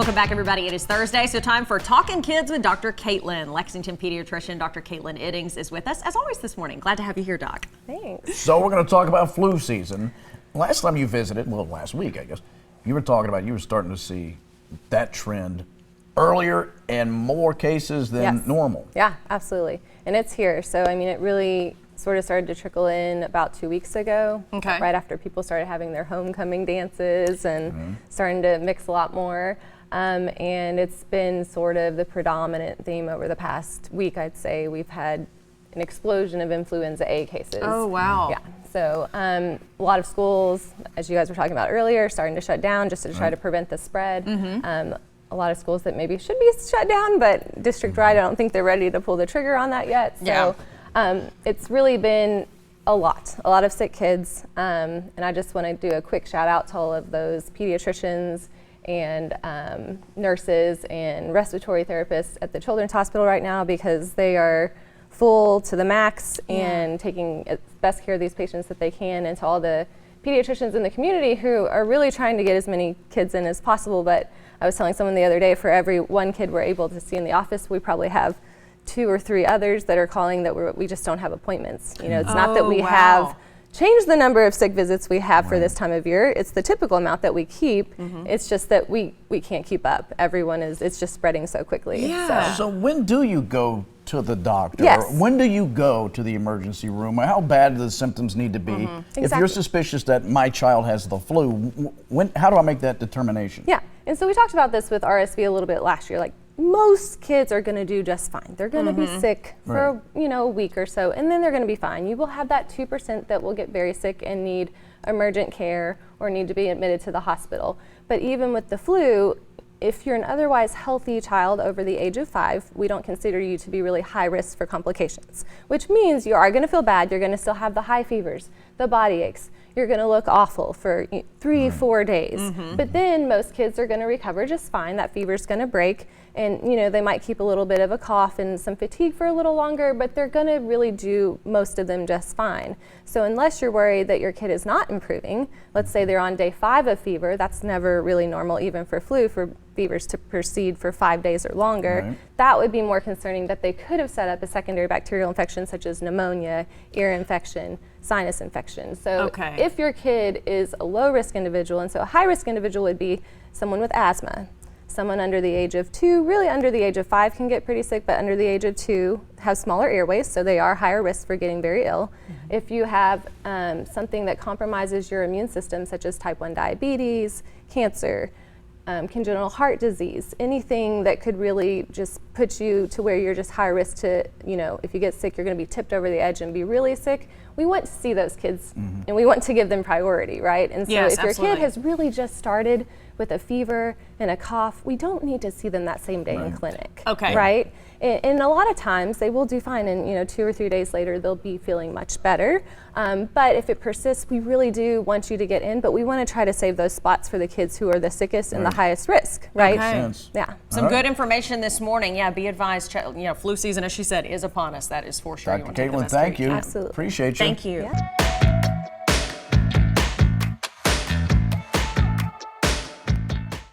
Welcome back, everybody. It is Thursday, so time for Talking Kids with Dr. Caitlynn. Lexington pediatrician Dr. Caitlynn Iddings is with us, as always, this morning. Glad to have you here, Doc. Thanks. So we're going to talk about flu season. Last time you visited, well, last week, I guess, you were talking about you were starting to see that trend earlier and more cases than normal. Yeah, absolutely. And it's here. So, I mean, it really sort of started to trickle in about 2 weeks ago, right after people started having their homecoming dances and starting to mix a lot more. And it's been sort of the predominant theme over the past week, I'd say. We've had an explosion of influenza A cases. Oh, wow. Yeah. So a lot of schools, as you guys were talking about earlier, starting to shut down just to try to prevent the spread. A lot of schools that maybe should be shut down, but district-wide, I don't think they're ready to pull the trigger on that yet. So it's really been a lot of sick kids. And I just want to do a quick shout out to all of those pediatricians and nurses and respiratory therapists at the Children's Hospital right now, because they are full to the max and taking best care of these patients that they can, and to all the pediatricians in the community who are really trying to get as many kids in as possible. But I was telling someone the other day, for every one kid we're able to see in the office, we probably have 2 or 3 others that are calling that we just don't have appointments. You know, it's not that we have changed the number of sick visits we have for this time of year. It's the typical amount that we keep. It's just that we can't keep up. It's just spreading so quickly. So when do you go to the doctor? Yes. Or when do you go to the emergency room? How bad do the symptoms need to be? If you're suspicious that my child has the flu, how do I make that determination? Yeah, and so we talked about this with RSV a little bit last year. Like, most kids are going to do just fine. They're going to be sick for a week or so, and then they're going to be fine. You will have that 2% that will get very sick and need emergent care or need to be admitted to the hospital. But even with the flu, if you're an otherwise healthy child over the age of 5, we don't consider you to be really high risk for complications, which means you are going to feel bad. You're going to still have the high fevers, the body aches. You're going to look awful for 3-4 days. But then most kids are going to recover just fine. That fever's going to break, and they might keep a little bit of a cough and some fatigue for a little longer, but they're going to really do, most of them, just fine. So unless you're worried that your kid is not improving, let's say they're on day 5 of fever, that's never really normal even for flu, for fevers to proceed for 5 days or longer. That would be more concerning, that they could have set up a secondary bacterial infection such as pneumonia, ear infection, sinus infection. So if your kid is a low-risk individual, and so a high-risk individual would be someone with asthma, someone under the age of 2, really under the age of 5 can get pretty sick, but under the age of 2 have smaller airways, so they are higher risk for getting very ill. If you have something that compromises your immune system, such as type 1 diabetes, cancer, congenital heart disease, anything that could really just put you to where you're just high risk to, if you get sick, you're going to be tipped over the edge and be really sick. We want to see those kids and we want to give them priority, right? And so if your kid has really just started with a fever and a cough, we don't need to see them that same day in clinic, right? And a lot of times they will do fine, and 2 or 3 days later they'll be feeling much better. But if it persists, we really do want you to get in, but we want to try to save those spots for the kids who are the sickest and the highest risk, right? Some good information this morning. Be advised, flu season, as she said, is upon us. That is for sure. Dr. Caitlynn, thank you. Absolutely. Appreciate you. Thank you.